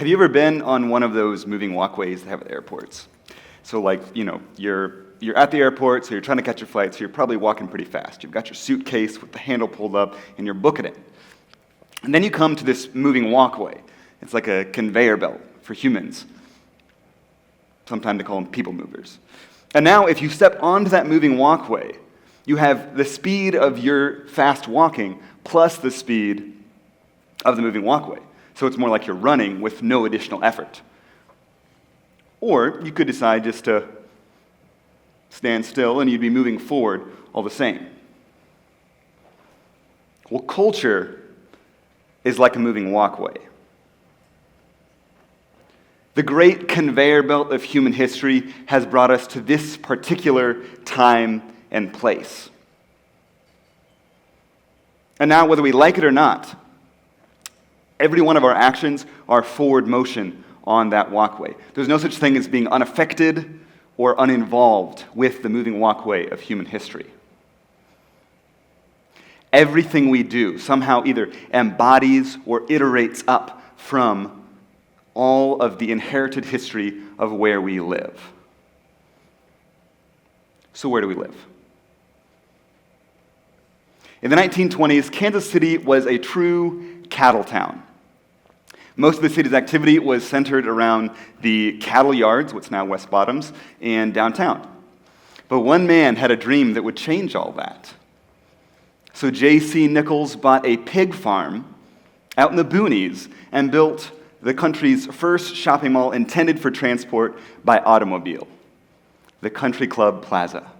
Have you ever been on one of those moving walkways they have at airports? So you're at the airport, so you're trying to catch your flight, so you're probably walking pretty fast. You've got your suitcase with the handle pulled up, and you're booking it. And then you come to this moving walkway. It's like a conveyor belt for humans. Sometimes they call them people movers. And now if you step onto that moving walkway, you have the speed of your fast walking plus the speed of the moving walkway. So it's more like you're running with no additional effort. Or you could decide just to stand still and you'd be moving forward all the same. Well, culture is like a moving walkway. The great conveyor belt of human history has brought us to this particular time and place. And now, whether we like it or not, every one of our actions are forward motion on that walkway. There's no such thing as being unaffected or uninvolved with the moving walkway of human history. Everything we do somehow either embodies or iterates up from all of the inherited history of where we live. So where do we live? In the 1920s, Kansas City was a true cattle town. Most of the city's activity was centered around the cattle yards, what's now West Bottoms, and downtown. But one man had a dream that would change all that. So J.C. Nichols bought a pig farm out in the boonies and built the country's first shopping mall intended for transport by automobile, the Country Club Plaza.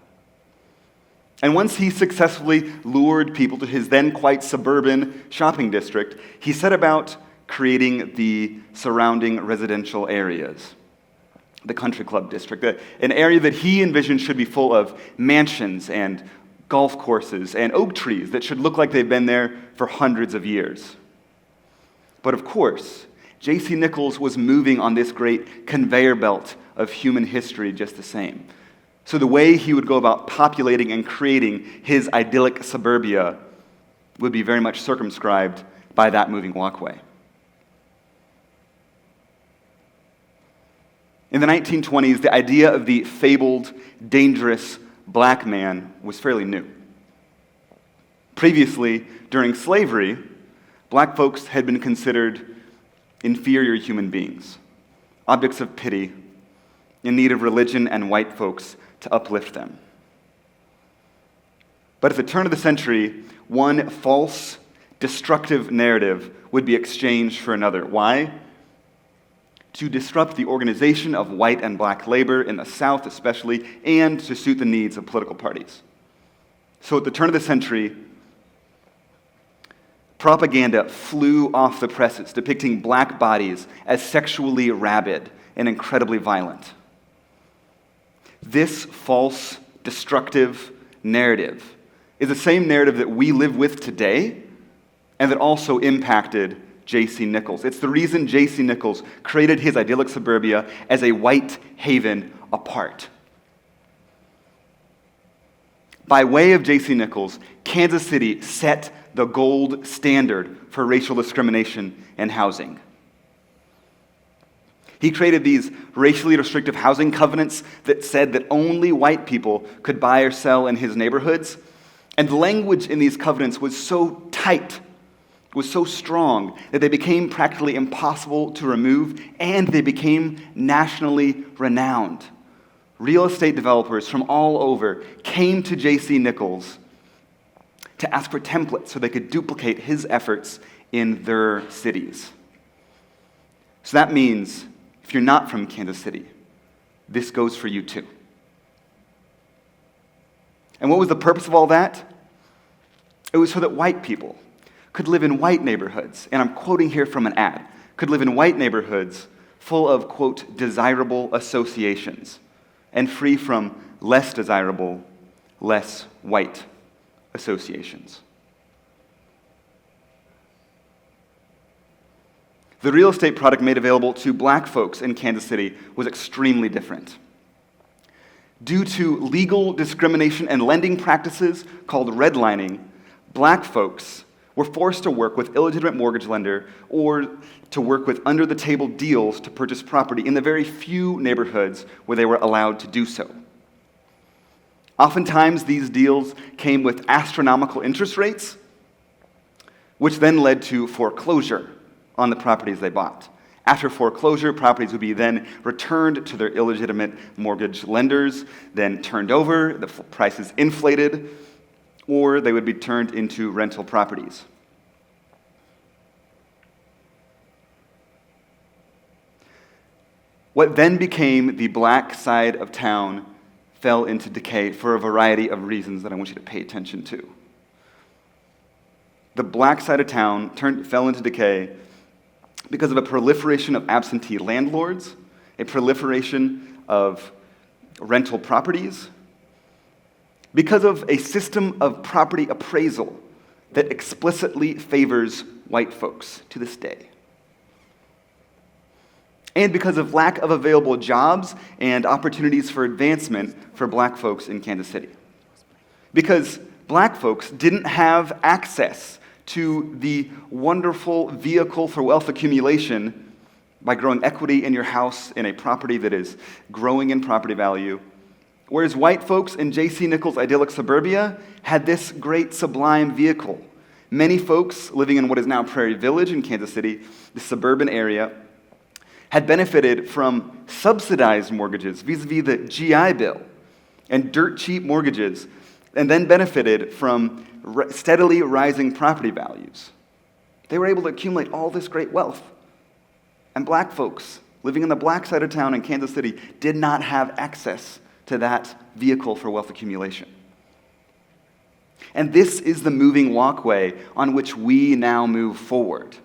And once he successfully lured people to his then quite suburban shopping district, he set about creating the surrounding residential areas, the Country Club District, an area that he envisioned should be full of mansions and golf courses and oak trees that should look like they've been there for hundreds of years. But of course, J.C. Nichols was moving on this great conveyor belt of human history just the same. So the way he would go about populating and creating his idyllic suburbia would be very much circumscribed by that moving walkway. In the 1920s, the idea of the fabled, dangerous black man was fairly new. Previously, during slavery, black folks had been considered inferior human beings, objects of pity, in need of religion and white folks to uplift them. But at the turn of the century, one false, destructive narrative would be exchanged for another. Why? To disrupt the organization of white and black labor in the South especially, and to suit the needs of political parties. So at the turn of the century, propaganda flew off the presses, depicting black bodies as sexually rabid and incredibly violent. This false, destructive narrative is the same narrative that we live with today and that also impacted J.C. Nichols. It's the reason J.C. Nichols created his idyllic suburbia as a white haven apart. By way of J.C. Nichols, Kansas City set the gold standard for racial discrimination in housing. He created these racially restrictive housing covenants that said that only white people could buy or sell in his neighborhoods. And the language in these covenants was so tight, was so strong, that they became practically impossible to remove, and they became nationally renowned. Real estate developers from all over came to J.C. Nichols to ask for templates so they could duplicate his efforts in their cities. So that means, if you're not from Kansas City, this goes for you too. And what was the purpose of all that? It was so that white people could live in white neighborhoods, and I'm quoting here from an ad, could live in white neighborhoods full of, quote, desirable associations, and free from less desirable, less white associations. The real estate product made available to black folks in Kansas City was extremely different. Due to legal discrimination and lending practices called redlining, black folks were forced to work with illegitimate mortgage lender or to work with under-the-table deals to purchase property in the very few neighborhoods where they were allowed to do so. Oftentimes, these deals came with astronomical interest rates, which then led to foreclosure on the properties they bought. After foreclosure, properties would be then returned to their illegitimate mortgage lenders, then turned over, the prices inflated, or they would be turned into rental properties. What then became the black side of town fell into decay for a variety of reasons that I want you to pay attention to. The black side of town fell into decay because of a proliferation of absentee landlords, a proliferation of rental properties, because of a system of property appraisal that explicitly favors white folks to this day, and because of lack of available jobs and opportunities for advancement for black folks in Kansas City. Because black folks didn't have access to the wonderful vehicle for wealth accumulation by growing equity in your house in a property that is growing in property value, whereas white folks in J.C. Nichols' idyllic suburbia had this great sublime vehicle. Many folks living in what is now Prairie Village in Kansas City, the suburban area, had benefited from subsidized mortgages vis-a-vis the GI Bill and dirt cheap mortgages, and then benefited from steadily rising property values. They were able to accumulate all this great wealth. And black folks living in the black side of town in Kansas City did not have access to that vehicle for wealth accumulation. And this is the moving walkway on which we now move forward.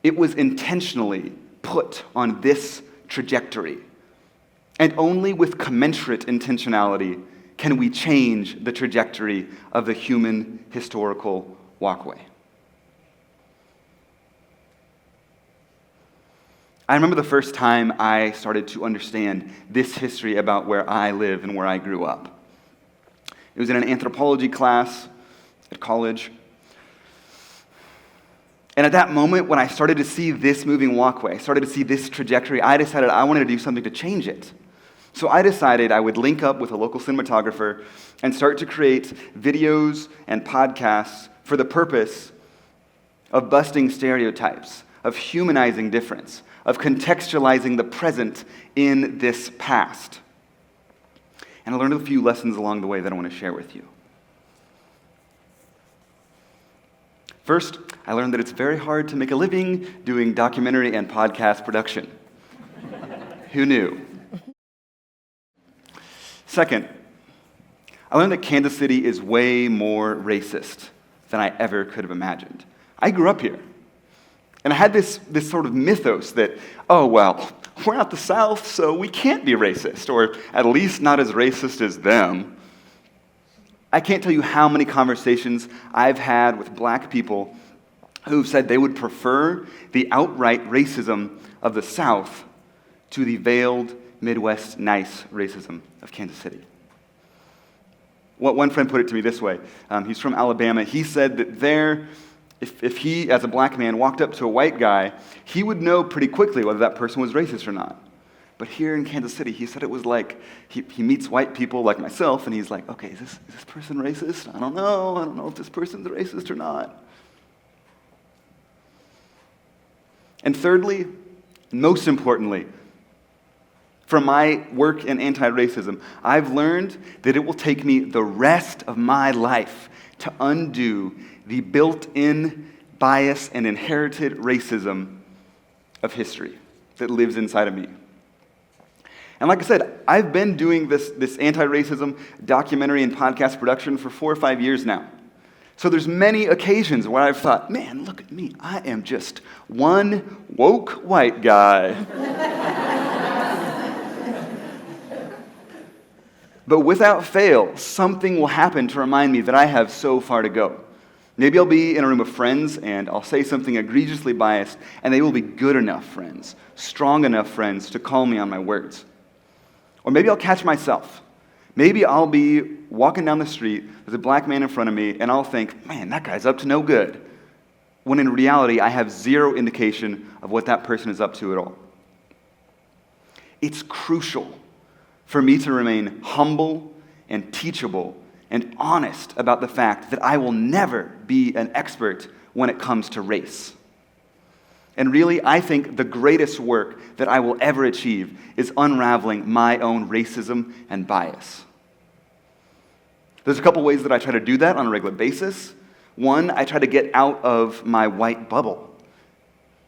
It was intentionally put on this trajectory. And only with commensurate intentionality can we change the trajectory of the human historical walkway. I remember the first time I started to understand this history about where I live and where I grew up. It was in an anthropology class at college. And at that moment, when I started to see this moving walkway, I started to see this trajectory, I decided I wanted to do something to change it. So I decided I would link up with a local cinematographer and start to create videos and podcasts for the purpose of busting stereotypes, of humanizing difference, of contextualizing the present in this past. And I learned a few lessons along the way that I want to share with you. First, I learned that it's very hard to make a living doing documentary and podcast production. Who knew? Second, I learned that Kansas City is way more racist than I ever could have imagined. I grew up here, and I had this sort of mythos that, oh, well, we're not the South, so we can't be racist, or at least not as racist as them. I can't tell you how many conversations I've had with black people who've said they would prefer the outright racism of the South to the veiled Midwest nice racism of Kansas City. One friend put it to me this way. He's from Alabama. He said that there, if he, as a black man, walked up to a white guy, he would know pretty quickly whether that person was racist or not. But here in Kansas City, he said it was like he meets white people like myself, and he's like, okay, is this person racist? I don't know if this person's racist or not. And thirdly, most importantly, from my work in anti-racism, I've learned that it will take me the rest of my life to undo the built-in bias and inherited racism of history that lives inside of me. And like I said, I've been doing this anti-racism documentary and podcast production for 4 or 5 years now. So there's many occasions where I've thought, man, look at me. I am just one woke white guy. But without fail, something will happen to remind me that I have so far to go. Maybe I'll be in a room of friends and I'll say something egregiously biased, and they will be good enough friends, strong enough friends to call me on my words. Or maybe I'll catch myself. Maybe I'll be walking down the street, there's a black man in front of me, and I'll think, man, that guy's up to no good. When in reality, I have zero indication of what that person is up to at all. It's crucial for me to remain humble and teachable and honest about the fact that I will never be an expert when it comes to race. And really, I think the greatest work that I will ever achieve is unraveling my own racism and bias. There's a couple ways that I try to do that on a regular basis. One, I try to get out of my white bubble.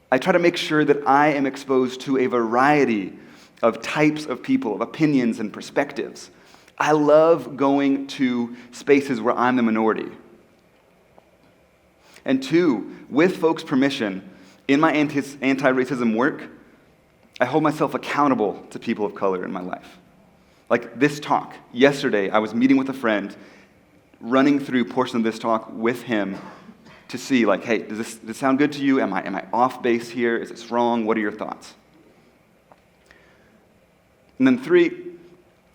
I try to make sure that I am exposed to a variety of types of people, of opinions and perspectives. I love going to spaces where I'm the minority. And two, with folks' permission, in my anti-racism work, I hold myself accountable to people of color in my life. Like this talk. Yesterday, I was meeting with a friend, running through portions of this talk with him to see, like, hey, does this sound good to you? Am I off base here? Is this wrong? What are your thoughts? And then three,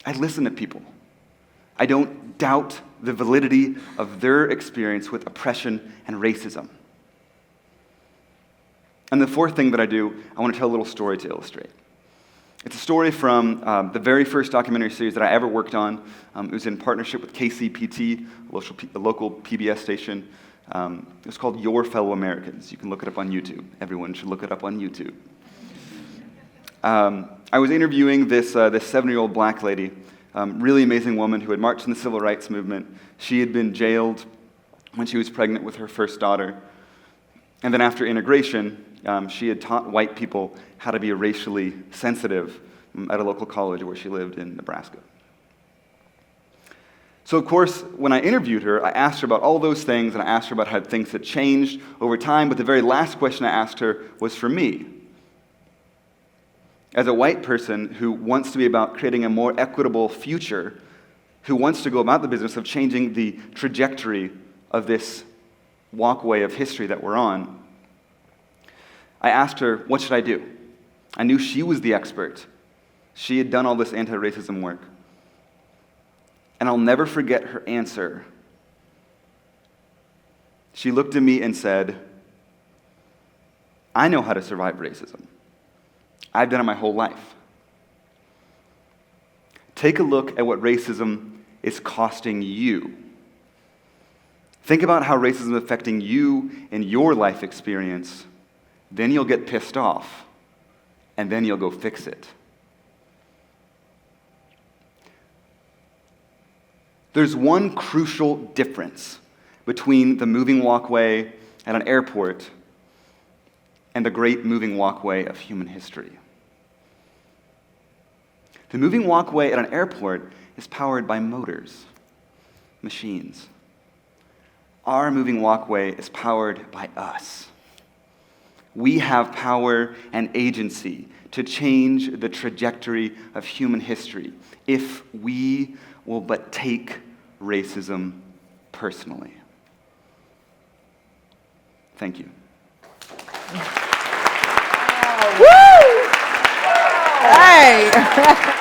I listen to people. I don't doubt the validity of their experience with oppression and racism. And the fourth thing that I do, I want to tell a little story to illustrate. It's a story from the very first documentary series that I ever worked on. It was in partnership with KCPT, a local PBS station. It was called Your Fellow Americans. You can look it up on YouTube. Everyone should look it up on YouTube. I was interviewing this 7-year-old black lady, really amazing woman who had marched in the civil rights movement. She had been jailed when she was pregnant with her first daughter. And then after integration, she had taught white people how to be racially sensitive at a local college where she lived in Nebraska. So of course, when I interviewed her, I asked her about all those things, and I asked her about how things had changed over time, but the very last question I asked her was for me. As a white person who wants to be about creating a more equitable future, who wants to go about the business of changing the trajectory of this walkway of history that we're on, I asked her, what should I do? I knew she was the expert. She had done all this anti-racism work. And I'll never forget her answer. She looked at me and said, I know how to survive racism. I've done it my whole life. Take a look at what racism is costing you. Think about how racism is affecting you in your life experience. Then you'll get pissed off, and then you'll go fix it. There's one crucial difference between the moving walkway at an airport and the great moving walkway of human history. The moving walkway at an airport is powered by motors, machines. Our moving walkway is powered by us. We have power and agency to change the trajectory of human history if we will but take racism personally. Thank you. Woo! Hey!